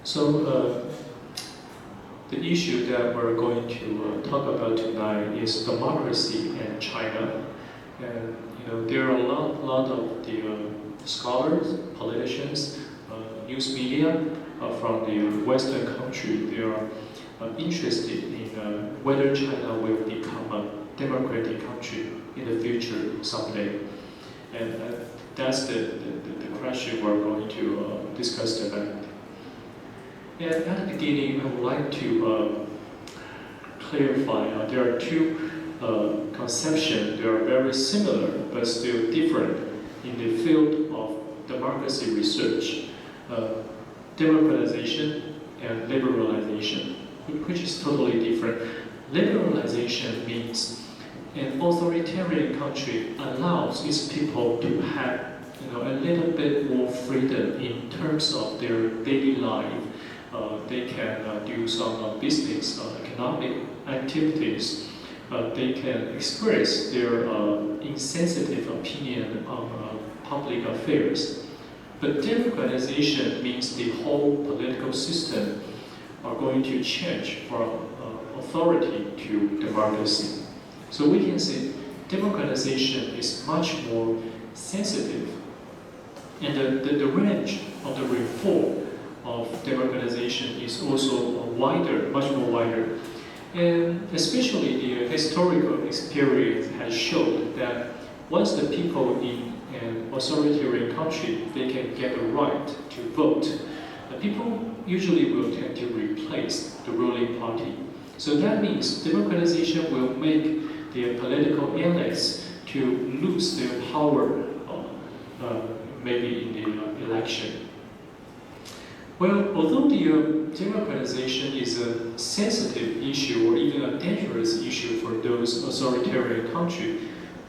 So the issue that we're going to talk about tonight is democracy and China. And there are a lot of the scholars, politicians, news media from the Western country. They are interested in whether China will become a democratic country in the future someday. And that's the question we're going to discuss tonight. And at the beginning, I would like to clarify there are two conceptions. They are very similar but still different in the field of democracy research. Democratization and liberalization, which is totally different. Liberalization means an authoritarian country allows its people to have a little bit more freedom in terms of their daily life. They can do some business, economic activities. They can express their insensitive opinion on public affairs. But democratization means the whole political system are going to change from authority to democracy. So we can say democratization is much more sensitive, and the range of the reform of democratization is also wider, much more wider. And especially the historical experience has shown that once the people in an authoritarian country, they can get the right to vote, the people usually will tend to replace the ruling party. So that means democratization will make their political elites to lose their power maybe in the election. Well, although the democratization is a sensitive issue or even a dangerous issue for those authoritarian countries,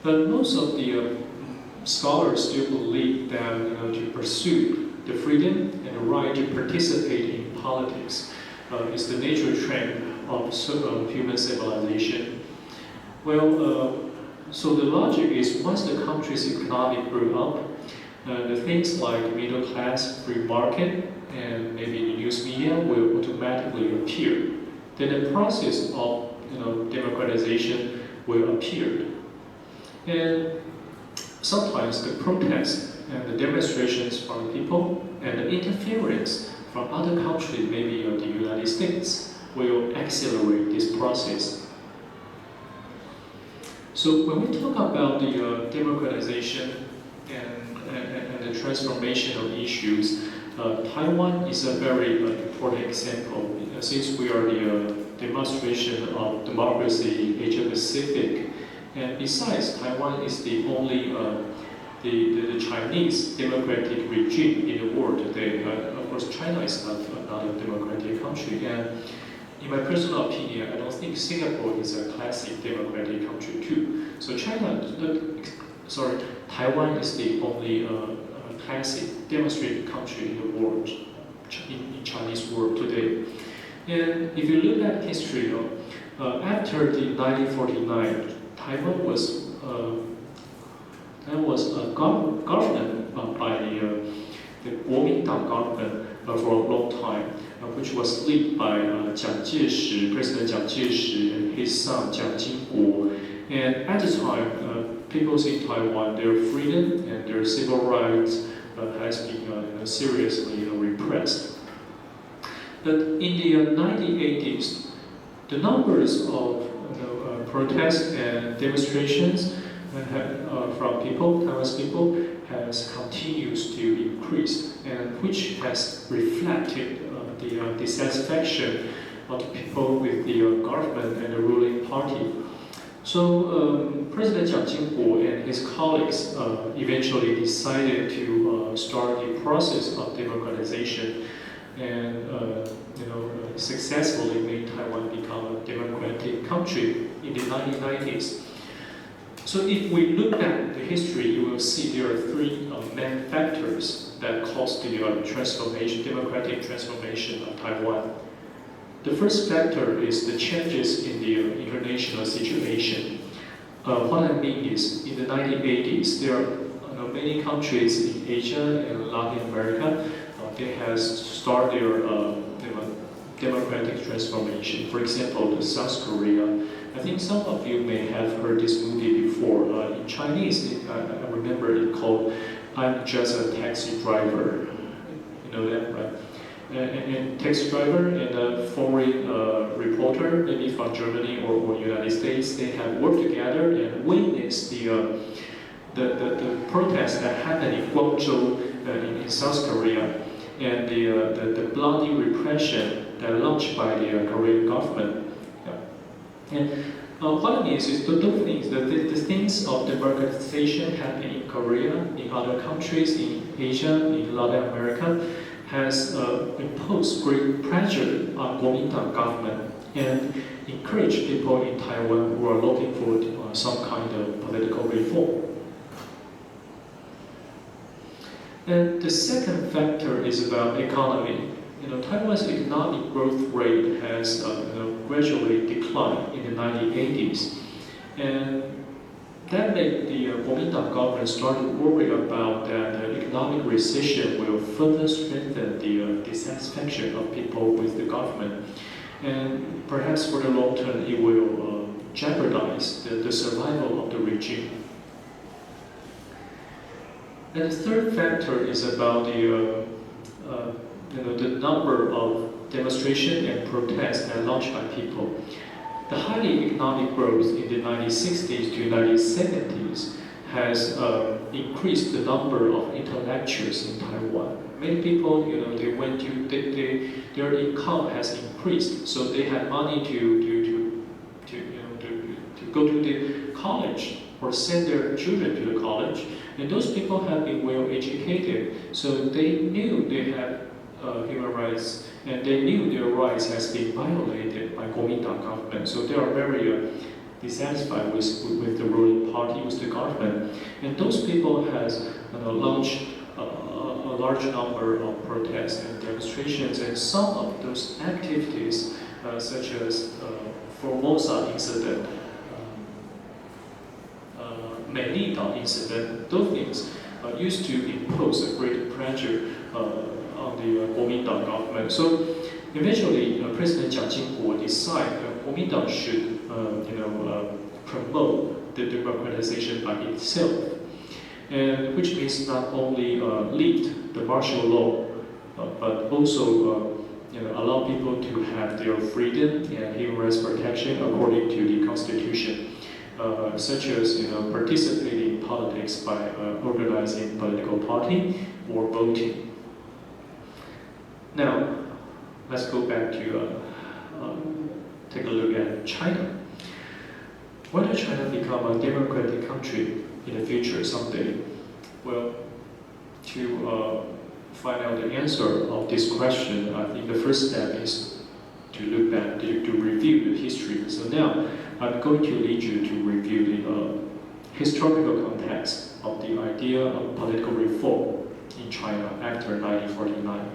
but most of the scholars still believe that to pursue the freedom and the right to participate in politics is the natural trend of human civilization. Well, so the logic is once the country's economy grew up, the things like middle class, free market, and maybe the news media will automatically appear. Then the process of democratization will appear. And sometimes the protests and the demonstrations from people and the interference from other countries, maybe the United States, will accelerate this process. So when we talk about the democratization and the transformational issues, Taiwan is a very important example. Since we are the demonstration of democracy in Asia Pacific, and besides, Taiwan is the only the Chinese democratic regime in the world today. Of course, China is not a democratic country, and in my personal opinion, I don't think Singapore is a classic democratic country too. So Taiwan is the only classic demonstrated country in the world, in Chinese world today. And if you look at history, after the 1949, Taiwan was governed by the Kuomintang government for a long time, which was led by President Jiang Jieshi and his son Jiang Jingguo. And at the time, people in Taiwan, their freedom and their civil rights has been seriously repressed. But in the 1980s, the numbers of protests and demonstrations from Taiwanese people, has continued to increase, and which has reflected the dissatisfaction of the people with the government and the ruling party. So President Jiang Jingguo and his colleagues eventually decided to start the process of democratization and successfully made Taiwan become a democratic country in the 1990s. So if we look at the history, you will see there are three main factors that caused the democratic transformation of Taiwan. The first factor is the changes in the international situation. What I mean is, in the 1980s, there are many countries in Asia and Latin America, they has started their democratic transformation. For example, the South Korea. I think some of you may have heard this movie before. In Chinese, I remember it called "I'm Just a Taxi Driver." You know that, right? And taxi driver and a foreign reporter, maybe from Germany or United States, they have worked together and witnessed the protests that happened in Guangzhou in South Korea, and the bloody repression that launched by the Korean government. Yeah. And what it means is the things, the things of democratization happening in Korea, in other countries, in Asia, in Latin America, has imposed great pressure on Kuomintang government and encouraged people in Taiwan who are looking for some kind of political reform. And the second factor is about economy. Taiwan's economic growth rate has gradually declined in the 1980s, and that made the Kuomintang government start to worry about that the economic recession will further strengthen the dissatisfaction of people with the government, and perhaps for the long term it will jeopardize the survival of the regime. And the third factor is about the number of demonstrations and protests that launched by people. The high economic growth in the 1960s to 1970s has increased the number of intellectuals in Taiwan. Many people, their income has increased, so they have money to go to the college or send their children to the college. And those people have been well educated, so they knew they have human rights, and they knew their rights has been violated by Kuomintang government. So they are very dissatisfied with the ruling party, with the government. And those people has launched a large number of protests and demonstrations, and some of those activities, such as Formosa incident, Melita incident, those things used to impose a great pressure on the Kuomintang government. So eventually, President Jiang Jingguo decided Kuomintang should, promote the democratization by itself, and which means not only lift the martial law, but also allow people to have their freedom and human rights protection according to the constitution. Such as participating in politics by organizing political party or voting. Now, let's go back to take a look at China. Whether China become a democratic country in the future someday? Well, to find out the answer of this question, I think the first step is to look back, to review the history. So now, I'm going to lead you to review the historical context of the idea of political reform in China after 1949,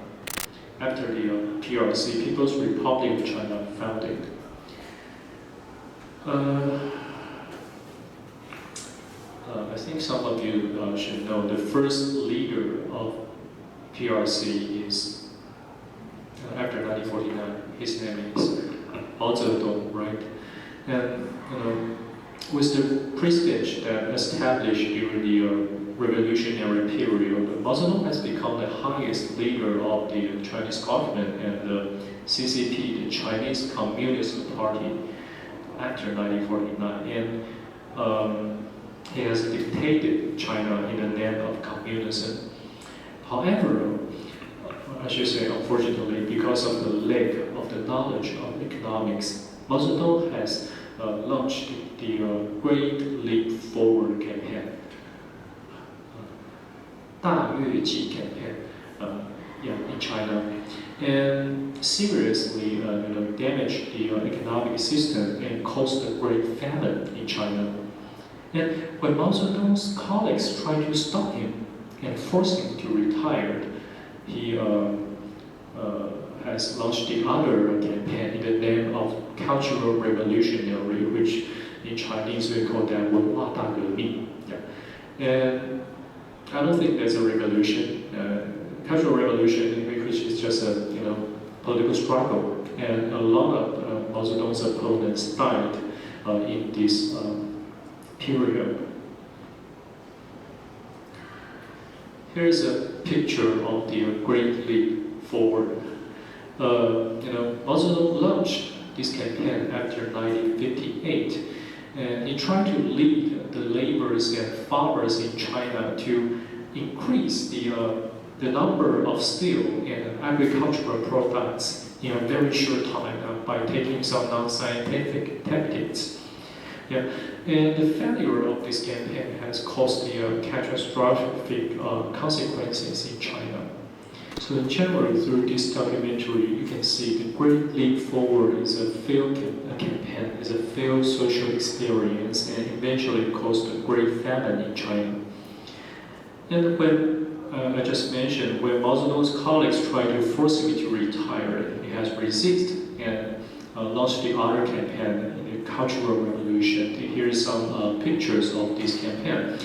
after the PRC, People's Republic of China, founding. I think some of you should know the first leader of PRC is, after 1949, his name is Mao Zedong, right? And with the prestige that established during the revolutionary period, Mao Zedong has become the highest leader of the Chinese government and the CCP, the Chinese Communist Party, after 1949. And he has dictated China in the name of communism. However, I should say, unfortunately, because of the lack of the knowledge of economics, Mao Zedong has launched the Great Leap Forward campaign, 大跃进 campaign, in China, and seriously damaged the economic system and caused a great famine in China. And when Mao Zedong's colleagues tried to stop him and force him to retire, he has launched the other campaign in the name of Cultural Revolutionary, which in Chinese we call that 文化大革命. And I don't think that's a revolution. Cultural revolution, we just a political struggle, and a lot of Mao Zedong's opponents died in this period. Here's a picture of the Great Leap Forward. Mao Zedong launched this campaign after 1958, and he tried to lead the laborers and farmers in China to increase the number of steel and agricultural products in a very short time by taking some non-scientific tactics. Yeah. And the failure of this campaign has caused the catastrophic consequences in China. So in general, through this documentary, you can see the Great Leap Forward is a failed campaign, is a failed social experience, and eventually caused a great famine in China. And when I just mentioned, when Mao Zedong's colleagues tried to force him to retire, he has resisted and launched the other campaign in the Cultural Revolution. Here are some pictures of this campaign.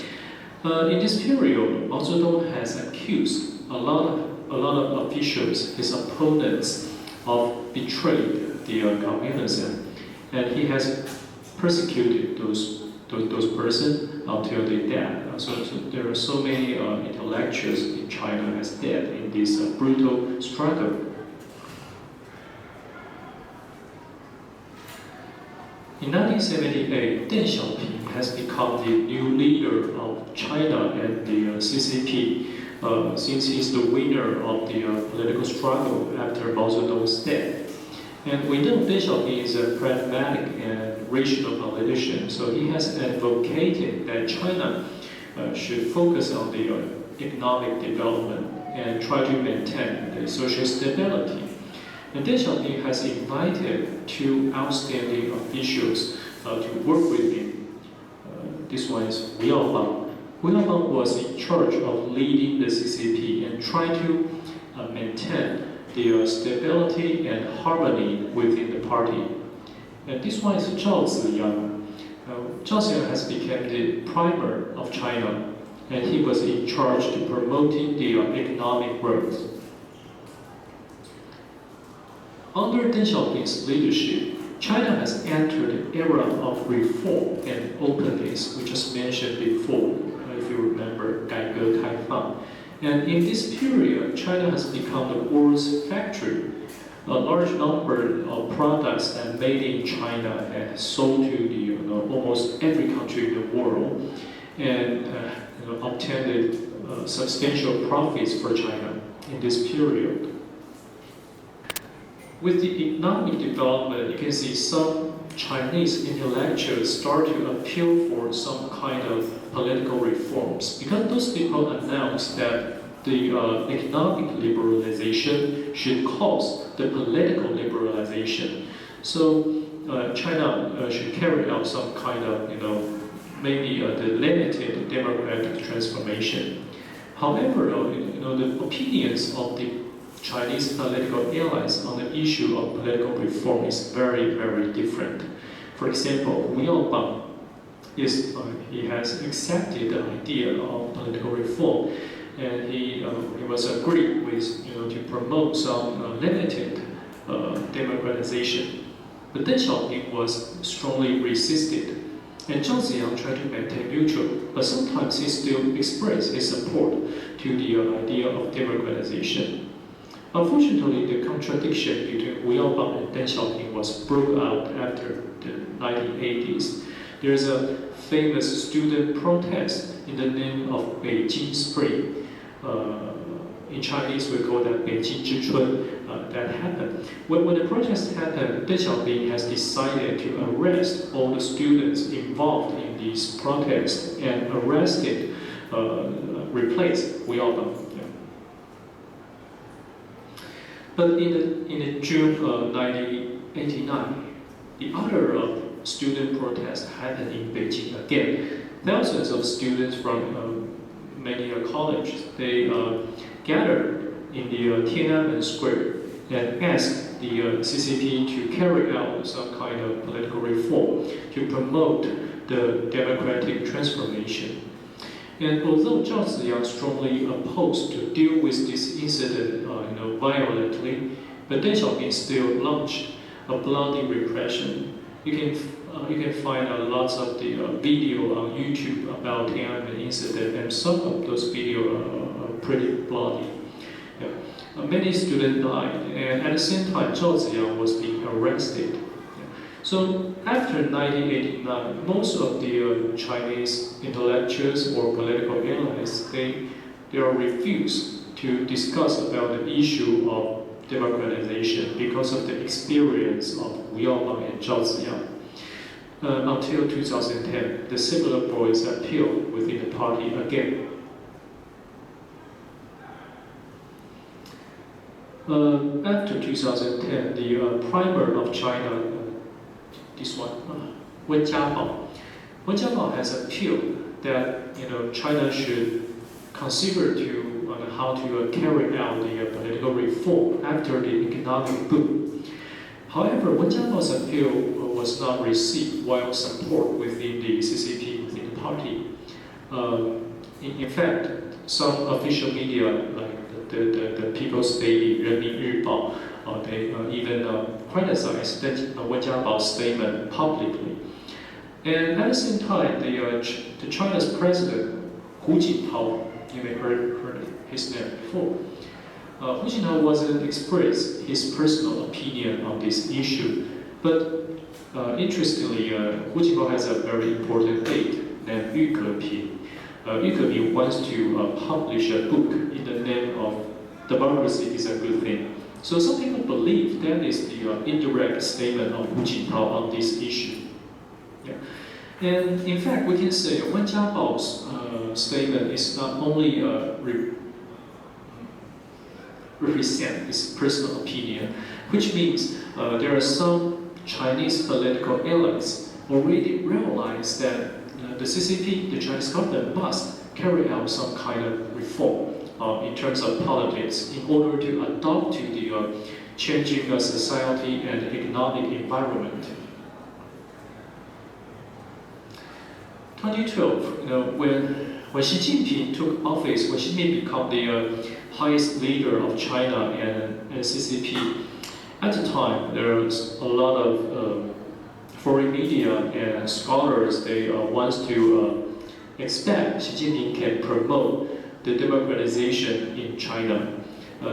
In this period, Mao Zedong has accused a lot of officials, his opponents, of betrayed the communism, and he has persecuted those persons until they died. So there are so many intellectuals in China as dead in this brutal struggle. In 1978, Deng Xiaoping has become the new leader of China and the CCP, since he's the winner of the political struggle after Mao Zedong's death. And we know Deng Xiaoping is a pragmatic and rational politician, so he has advocated that China should focus on the economic development and try to maintain the social stability. And Deng Xiaoping has invited two outstanding officials to work with him. This one is Wu Yaobang. Wu Yaobang was in charge of leading the CCP and trying to maintain the stability and harmony within the party. And this one is Zhao Ziyang. Zhao Ziyang has become the primer of China, and he was in charge to promoting the economic growth. Under Deng Xiaoping's leadership, China has entered an era of reform and openness, we just mentioned before, if you remember, 改革开放. And in this period, China has become the world's factory. A large number of products that are made in China and sold to the almost every country in the world, and obtained substantial profits for China in this period. With the economic development, you can see some Chinese intellectuals start to appeal for some kind of political reforms, because those people announced that the economic liberalization should cause the political liberalization. So China should carry out some kind of, maybe the limited democratic transformation. However, the opinions of the Chinese political allies on the issue of political reform is very, very different. For example, Wu Yaobang he has accepted the idea of political reform, and he was agreed with to promote some limited democratization. But Deng Xiaoping was strongly resisted, and Zhao Ziyang tried to maintain neutral, but sometimes he still expressed his support to the idea of democratization. Unfortunately, the contradiction between Wu Yaobang and Deng Xiaoping was brought out after the 1980s. There's a famous student protest in the name of Beijing Spring. In Chinese, we call that Beijing Zhichun. That happened. When the protest happened, Deng Xiaoping has decided to arrest all the students involved in these protests and replaced Wu Yaobang. But in June 1989, the other student protest happened in Beijing again. Thousands of students from many colleges, they gathered in the Tiananmen Square and asked the CCP to carry out some kind of political reform to promote the democratic transformation. And although Zhao Ziyang strongly opposed to deal with this incident violently, but Deng Xiaoping still launched a bloody repression. You can find lots of the video on YouTube about Tiananmen incident, and some of those videos are pretty bloody. Yeah. Many students died, and at the same time, Zhao Ziyang was being arrested. So after 1989, most of the Chinese intellectuals or political allies, they are refused to discuss about the issue of democratization because of the experience of Wu Yaomang and Zhao Ziyang. Until 2010, the similar voice appealed within the party again. After 2010, the primer of China, this one, Wen Jiabao has appealed that China should consider how to carry out the political reform after the economic boom. However, Wen Jiabao's appeal was not received well support within the CCP, within the party. In fact, some official media, like the People's Daily, 人民日报, they even criticized Wen Jiabao's statement publicly. And at the same time, the China's president, Hu Jintao, you may have heard his name before. Hu Jintao wasn't expressed his personal opinion on this issue, but interestingly, Hu Jintao has a very important date named Yu Keping. Yu Keping wants to publish a book in the name of democracy is a good thing. So some people believe that is the indirect statement of Hu Jintao on this issue. Yeah. And in fact, we can say Wen Jiabao's statement is not only represent his personal opinion, which means there are some Chinese political allies already realize that the CCP, the Chinese government, must carry out some kind of reform in terms of politics in order to adapt to the changing society and economic environment. 2012, when Xi Jinping took office, when Xi Jinping became the highest leader of China and CCP, at the time there was a lot of foreign media and scholars. They want to expect Xi Jinping can promote the democratization in China.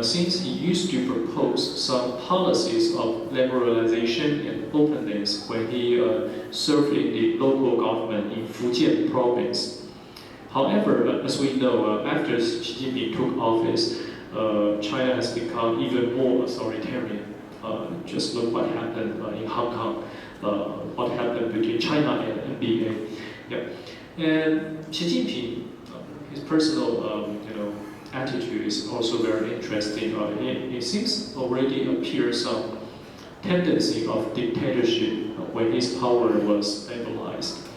Since he used to propose some policies of liberalization and openness when he served in the local government in Fujian province. However, as we know, after Xi Jinping took office, China has become even more authoritarian. Just look what happened in Hong Kong, what happened between China and NBA. Yeah. And Xi Jinping, his personal attitude is also very interesting. It seems already appears some tendency of dictatorship when his power was stabilized.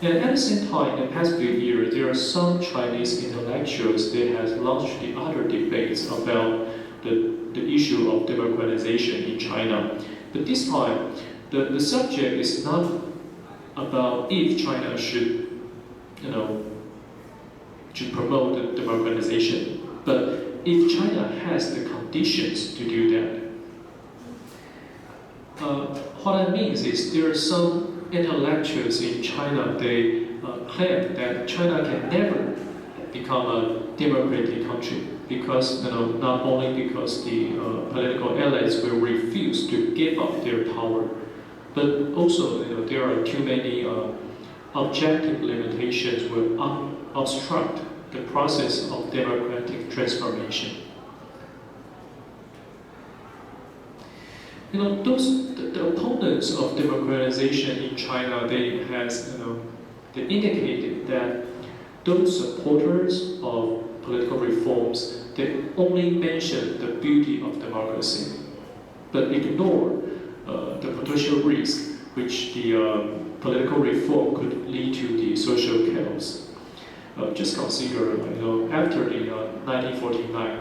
And at the same time, in the past few years, there are some Chinese intellectuals that have launched the other debates about the issue of democratization in China. But this time, the subject is not about if China should promote the democratization, but if China has the conditions to do that. What that means is there are some intellectuals in China, they claim that China can never become a democratic country because, not only because the political allies will refuse to give up their power, but also there are too many objective limitations will obstruct the process of democratic transformation. The opponents of democratization in China, they indicated that those supporters of political reforms, they only mention the beauty of democracy, but ignore the potential risk which the political reform could lead to the social chaos. Just consider, after the 1949,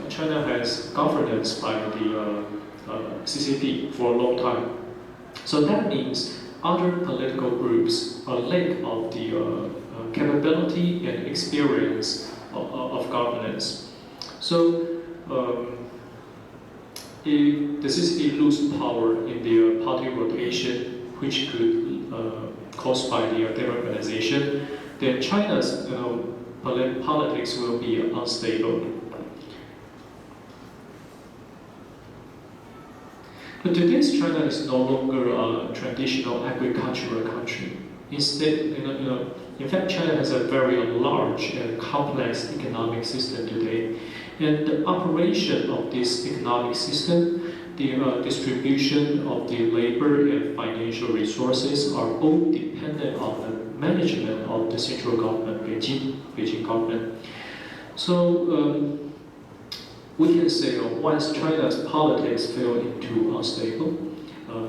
China has governance by the CCP for a long time. So that means other political groups, a lack of the capability and experience of governance. So if the CCP lose power in the party rotation, which could caused by the democratization, then China's politics will be unstable. But today's China is no longer a traditional agricultural country. Instead, in fact, China has a very large and complex economic system today. And the operation of this economic system, the distribution of the labor and financial resources are all dependent on the management of the central government, Beijing government. So we can say once China's politics fell into unstable,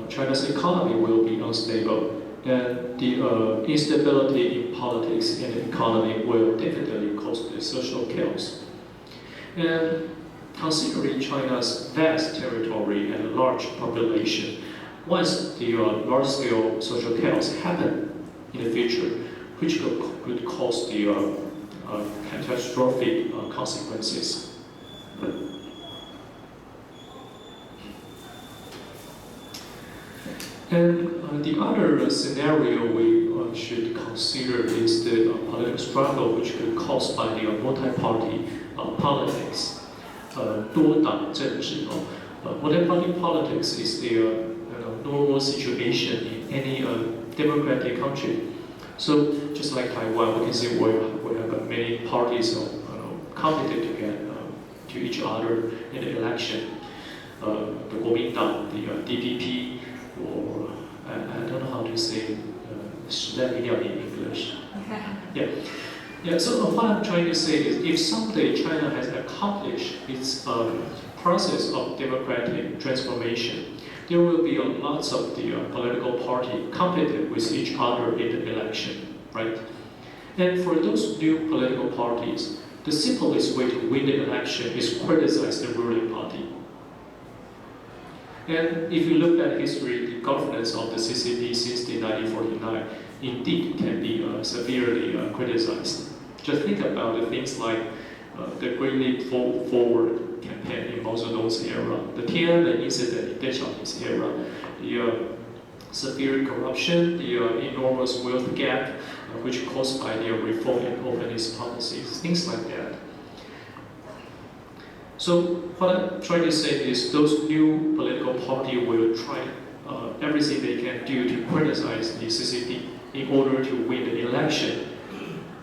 China's economy will be unstable, and the instability in politics and the economy will definitely cause the social chaos. And considering China's vast territory and large population, once the large-scale social chaos happen in the future, which could cause the catastrophic consequences. And the other scenario we should consider is the political struggle which could be caused by the multi-party politics. 多党政治 multi-party politics is the normal situation in any democratic country. So just like Taiwan, we can see we have many parties competed to each other in the election. The Kuomintang, the DPP, or I don't know how to say in English. Yeah. So what I'm trying to say is, if someday China has accomplished its process of democratic transformation, there will be lots of the political party competed with each other in the election, right? And for those new political parties, the simplest way to win the election is criticize the ruling party. And if you look at history, the governance of the CCP since the 1949 indeed can be severely criticized. Just think about the things like the Great Leap Forward campaign in Mao Zedong's era, the Tiananmen incident in Deng Xiaoping's era, the severe corruption, the enormous wealth gap, which caused by the reform and openness policies, things like that. So what I'm trying to say is, those new political party will try everything they can do to criticize the CCP in order to win the election.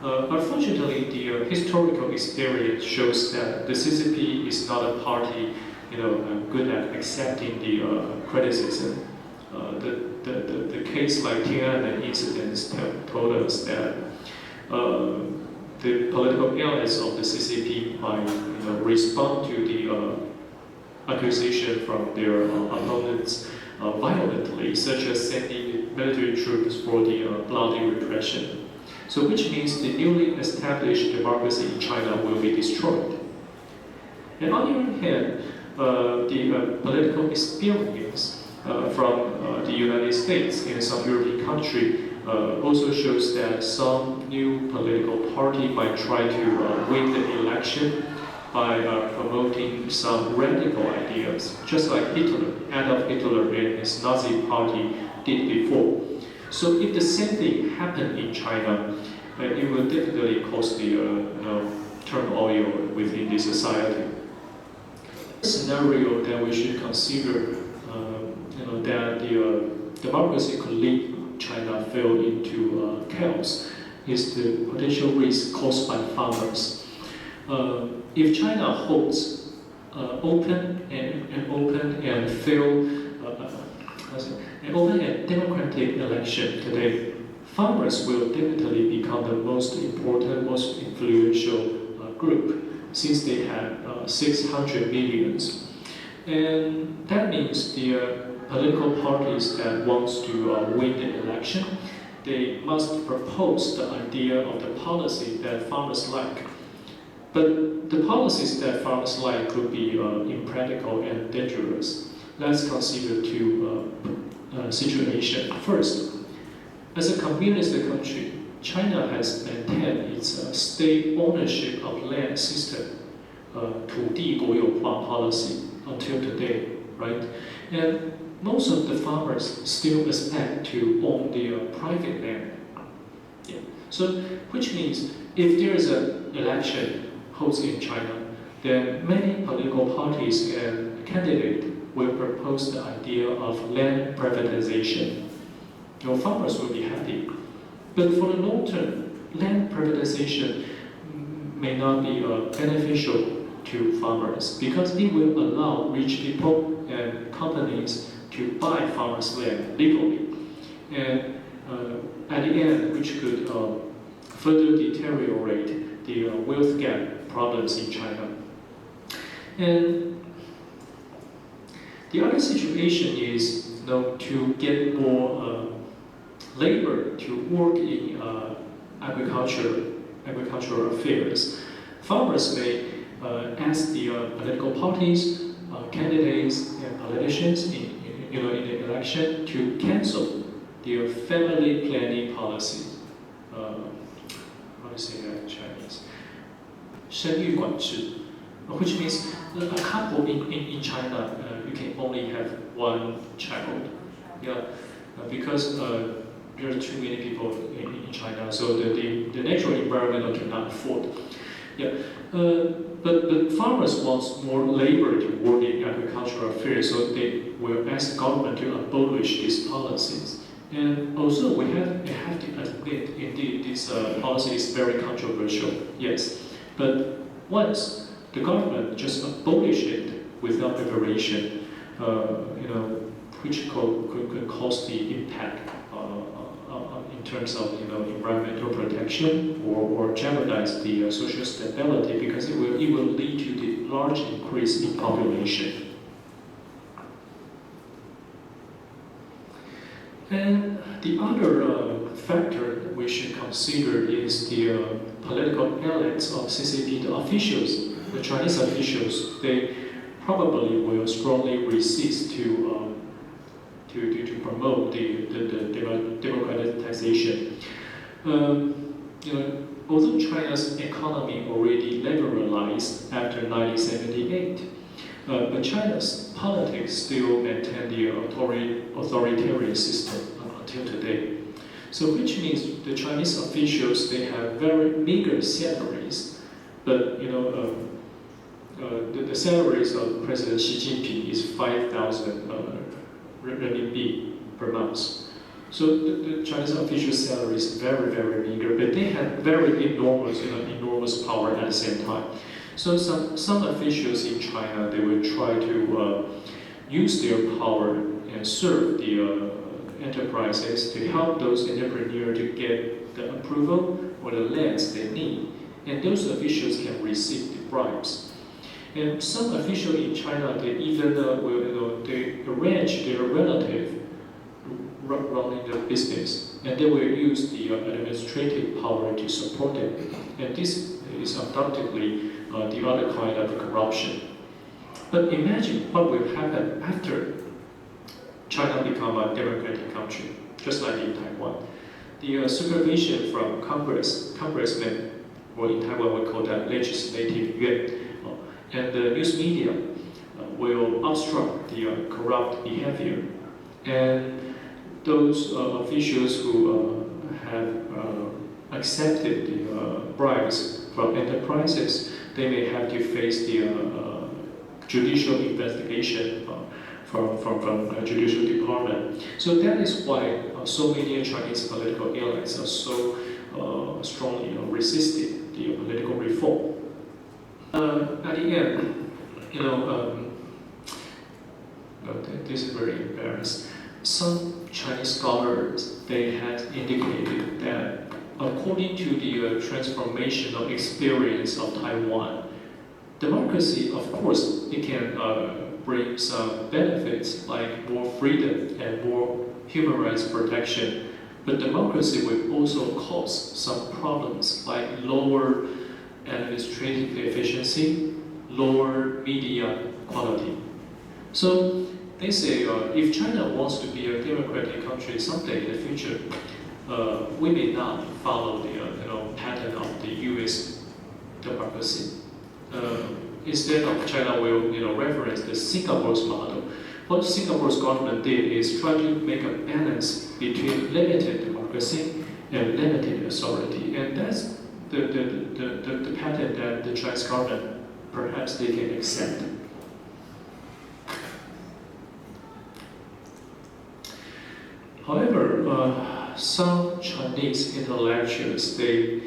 Unfortunately, the historical experience shows that the CCP is not a party, good at accepting the criticism. The case like Tiananmen incidents told us that the political allies of the CCP might, respond to the accusation from their opponents violently, such as sending military troops for the bloody repression. So which means the newly established democracy in China will be destroyed. And on the other hand, the political experience from the United States and some European countries also shows that some new political party might try to win the election by promoting some radical ideas, just like Adolf Hitler and his Nazi party did before. So if the same thing happened in China, it will definitely cause the turmoil within the society. The scenario that we should consider, that the democracy could lead China fell into chaos, is the potential risk caused by farmers. If China holds open and democratic election today, farmers will definitely become the most important, most influential group, since they have 600 millions. And that means the political parties that wants to win the election, they must propose the idea of the policy that farmers like. But the policies that farmers like could be impractical and dangerous. Let's consider two situations. First, as a communist country, China has maintained its state ownership of land system, 土地国有化 policy until today, right? And most of the farmers still expect to own their private land. Yeah. So, which means if there is an election hosted in China, then many political parties and candidates will propose the idea of land privatization. Your farmers will be happy. But for the long term, land privatization may not be beneficial to farmers because it will allow rich people and companies to buy farmers' land legally. And at the end, which could further deteriorate the wealth gap problems in China. And the other situation is, to get more labor to work in agricultural affairs. Farmers may ask the political parties, candidates, and politicians in the election to cancel their family planning policy. How do you say that in Chinese? 生育管制, which means a couple in China, you can only have one child. Yeah, because there are too many people in China, so the natural environment cannot afford. Yeah, but farmers want more labor to work in agricultural affairs, so they will ask the government to abolish these policies. And also, we have to admit, indeed, this policy is very controversial. Yes, but once the government just abolish it without preparation, which could cause the impact in terms of environmental protection or jeopardize the social stability, because it will lead to the large increase in population. And the other factor that we should consider is the political elites of CCP, the officials, the Chinese officials. They probably will strongly resist to promote the democratization. Although China's economy already liberalized after 1978, but China's politics still maintain the authoritarian system until today. So which means the Chinese officials, they have very meager salaries, but the salaries of President Xi Jinping is 5,000 renminbi per month. So the Chinese official salary is very, very meager, but they have very enormous power at the same time. So some officials in China, they will try to use their power and serve the enterprises to help those entrepreneurs to get the approval or the lands they need. And those officials can receive the bribes. And some officials in China, they even they arrange their relative running the business, and they will use the administrative power to support it. And this is undoubtedly the other kind of corruption. But imagine what will happen after China become a democratic country, just like in Taiwan. The supervision from congressmen, or in Taiwan we call that legislative yuan, and the news media will obstruct the corrupt behavior. And those officials who have accepted the bribes from enterprises, they may have to face the judicial investigation from a judicial department. So that is why so many Chinese political elites are so strongly resisting the political reform. At the end, this is very embarrassing. Some Chinese scholars, they had indicated that according to the transformational experience of Taiwan, democracy, of course, it can bring some benefits like more freedom and more human rights protection, but democracy will also cause some problems like lower administrative efficiency, lower media quality. So they say if China wants to be a democratic country someday in the future, we may not follow the pattern of the U.S. democracy. Instead of China will reference the Singapore's model. What Singapore's government did is try to make a balance between limited democracy and limited authority, and that's the pattern that the Chinese government perhaps they can accept. However, some Chinese intellectuals they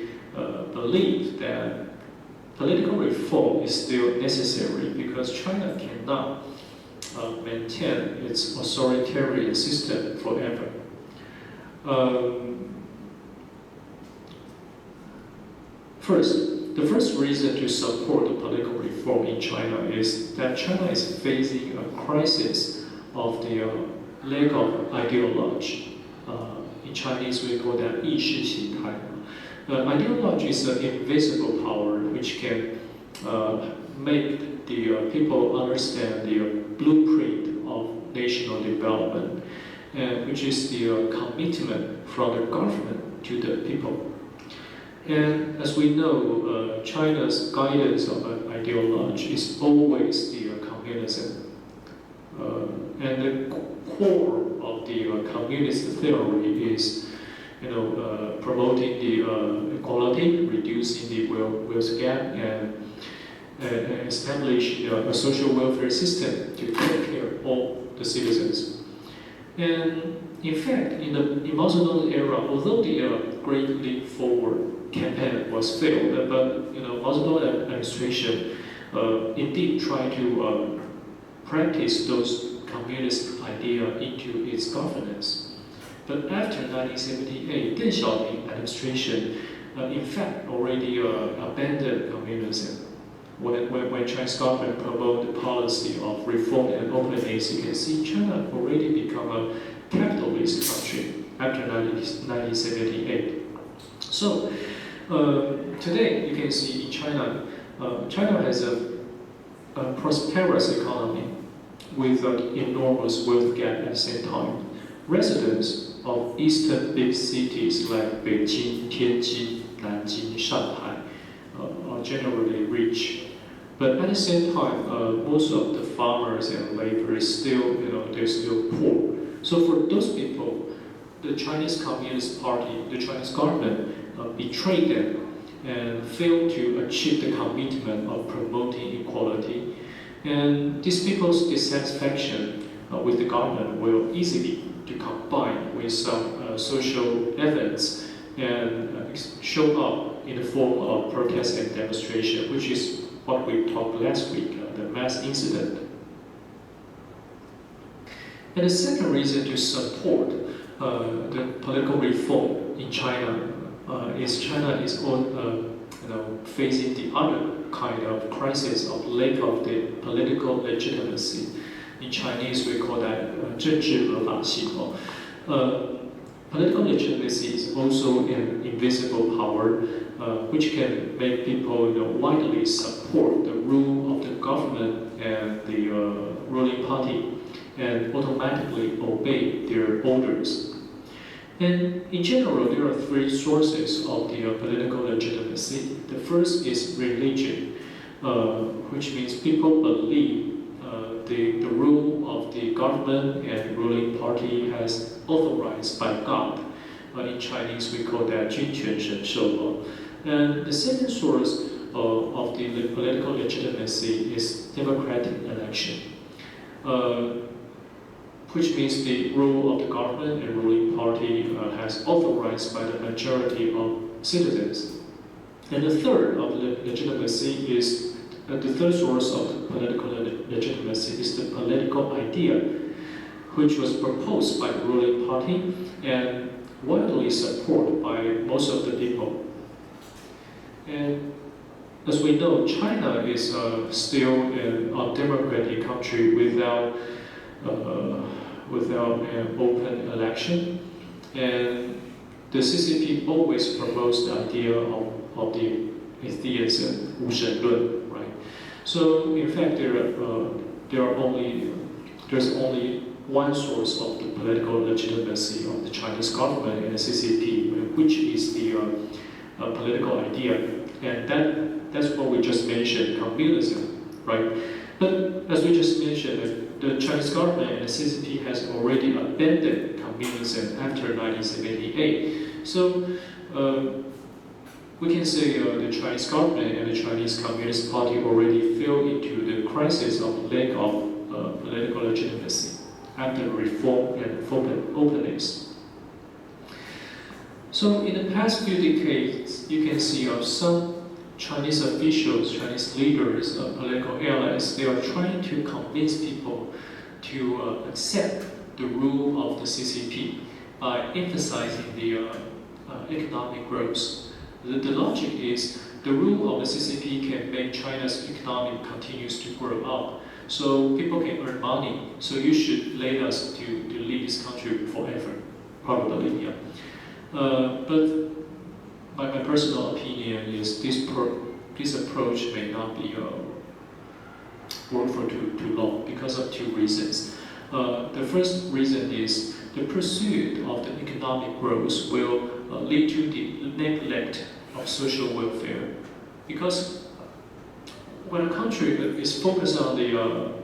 believe that political reform is still necessary because China cannot maintain its authoritarian system forever. The first reason to support the political reform in China is that China is facing a crisis of the lack of ideology. In Chinese, we call that 意识形态. Ideology is an invisible power which can make the people understand the blueprint of national development, which is the commitment from the government to the people. And as we know, China's guidance of ideology is always the communism. And the core of the communist theory is promoting the equality, reducing the wealth gap, and establish a social welfare system to take care of all the citizens. And in fact, in Mao Zedong's era, although the Great Leap Forward campaign was failed, but Mao Zedong administration indeed tried to practice those communist idea into its governance. But after 1978, Deng Xiaoping administration, in fact, already abandoned communism. When Chinese government promoted the policy of reform and openness, you can see China already become a capitalist country after 1978. So today you can see in China, China has a prosperous economy with an enormous wealth gap at the same time. Residents of eastern big cities like Beijing, Tianjin, Nanjing, Shanghai are generally rich. But at the same time, most of the farmers and laborers still, they're still poor. So for those people, the Chinese Communist Party, the Chinese government, betrayed them and failed to achieve the commitment of promoting equality. And these people's dissatisfaction with the government will easily to combine with some social events and show up in the form of protest and demonstration, which is what we talked last week, the mass incident. And the second reason to support the political reform in China is China is facing the other kind of crisis of lack of the political legitimacy. In Chinese, we call that 政治合法性. Political legitimacy is also an invisible power which can make people widely support the rule of the government and the ruling party and automatically obey their orders. And in general, there are three sources of the political legitimacy. The first is religion, which means people believe the rule of the government and ruling party has authorized by God. In Chinese, we call that 君权神授. And the second source of the political legitimacy is democratic election, which means the rule of the government and ruling party has authorized by the majority of citizens. And the third of legitimacy is the third source of political legitimacy is the political idea, which was proposed by the ruling party and widely supported by most of the people. And as we know, China is still an undemocratic country without an open election, and the CCP always promotes the idea of the atheism, 无神论, right? So in fact, there's only one source of the political legitimacy of the Chinese government and the CCP, which is the political idea. And that's what we just mentioned, communism, right? But as we just mentioned, the Chinese government and the CCP has already abandoned communism after 1978. So we can say the Chinese government and the Chinese Communist Party already fell into the crisis of lack of political legitimacy after reform and openness. So in the past few decades, you can see some Chinese officials, Chinese leaders, political allies, they are trying to convince people to accept the rule of the CCP by emphasizing the economic growth. The logic is the rule of the CCP can make China's economy continues to grow up, so people can earn money. So you should let us to lead this country forever, probably, yeah. But my personal opinion is this approach may not be work for too long because of two reasons. The first reason is the pursuit of the economic growth will lead to the neglect of social welfare. Because when a country is focused on the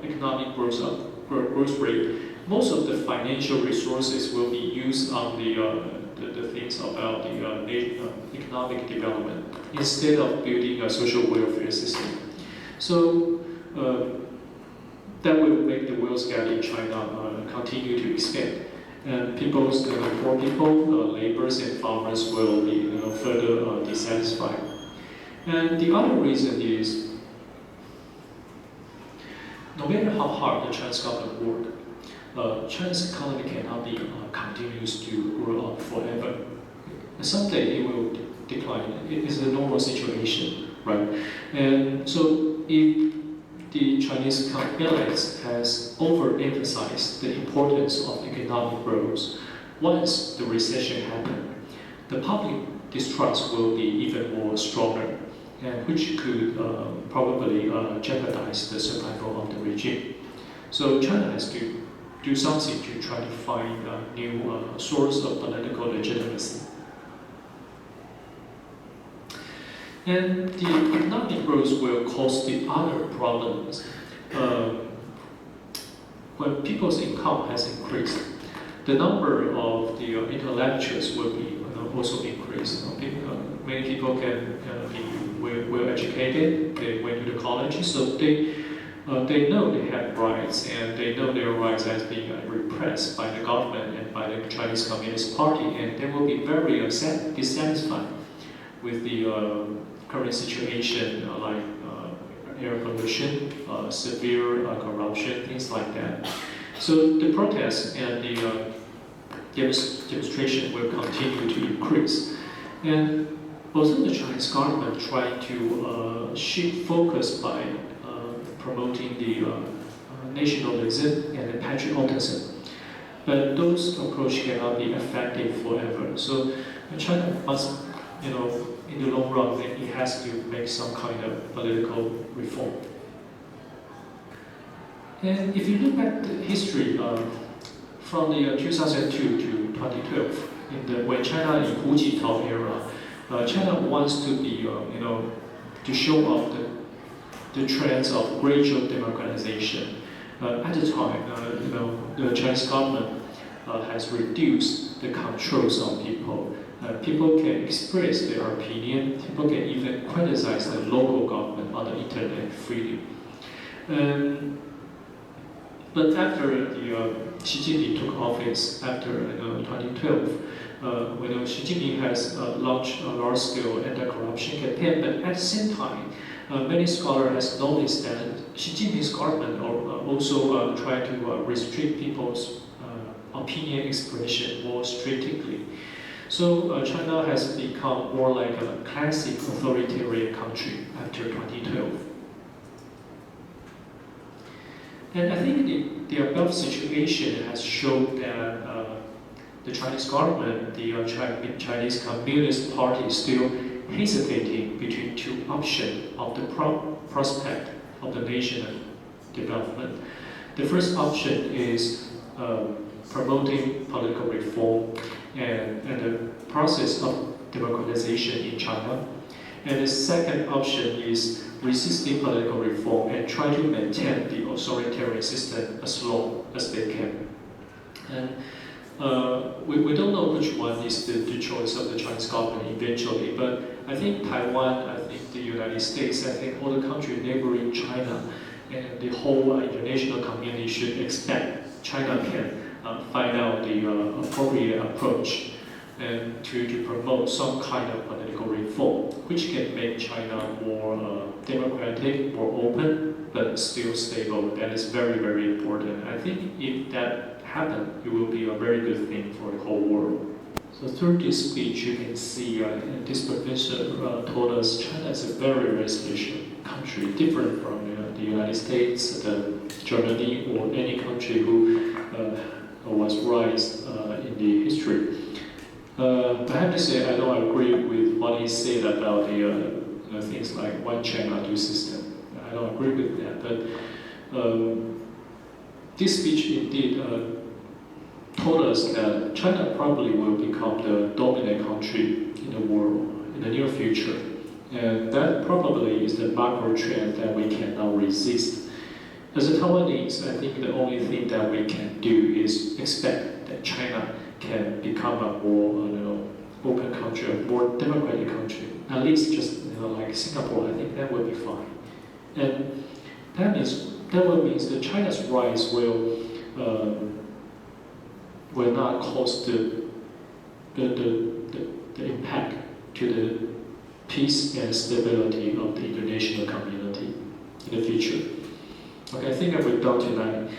economic growth rate, most of the financial resources will be used on the things about the economic development instead of building a social welfare system. So that will make the wealth gap in China continue to expand. And poor people, laborers and farmers will be further dissatisfied. And the other reason is, no matter how hard the Chinese government work, China's economy cannot be continues to grow up forever. Someday it will decline. It is a normal situation, right? And so if the Chinese allies has overemphasized the importance of economic growth, once the recession happens, the public distrust will be even more stronger, and which could probably jeopardize the survival of the regime. So China has to do something to try to find a new source of political legitimacy. And the economic growth will cause the other problems. When people's income has increased, the number of the intellectuals will be also increased. Many people can be well educated. They went to the college, so they know they have rights, and they know their rights as being repressed by the government and by the Chinese Communist Party, and they will be very dissatisfied with the current situation, like air pollution, severe corruption, things like that. So the protests and the demonstration will continue to increase. And although the Chinese government tried to shift focus by promoting the nationalism and the patriotism, but those approaches cannot be effective forever. So China must, in the long run, it has to make some kind of political reform. And if you look at the history from the 2002 to 2012, when China in Hu Jintao era, China wants to be, to show off the trends of gradual democratization. At the time, the Chinese government has reduced the controls on people. People can express their opinion. People can even criticize the local government on the internet freely. But after Xi Jinping took office after 2012, when Xi Jinping has launched a large-scale anti-corruption campaign, but at the same time, many scholars has noticed that Xi Jinping's government also tried to restrict people's opinion expression more strictly. So China has become more like a classic authoritarian country after 2012. And I think the above situation has shown that the Chinese government, the Chinese Communist Party is still hesitating between two options of the prospect of the national development. The first option is promoting political reform and the process of democratization in China. And the second option is resisting political reform and try to maintain the authoritarian system as long as they can. And we don't know which one is the choice of the Chinese government eventually, but I think Taiwan, I think the United States, I think all the countries neighboring China and the whole international community should expect China can find out the appropriate approach and to promote some kind of political reform, which can make China more democratic, more open, but still stable. That is very, very important. I think if that happens, it will be a very good thing for the whole world. So through this speech, you can see this professor told us China is a very, very special country, different from the United States, Germany, or any country who was raised in the history. I have to say I don't agree with what he said about the things like one China, two system. I don't agree with that. But this speech indeed told us that China probably will become the dominant country in the world in the near future. And that probably is the macro trend that we cannot resist. As a Taiwanese, I think the only thing that we can do is expect that China can become a more open country, a more democratic country. At least just like Singapore, I think that will be fine. And that will mean that China's rise will not cause the impact to the peace and stability of the international community in the future. Okay, I think I will done tonight.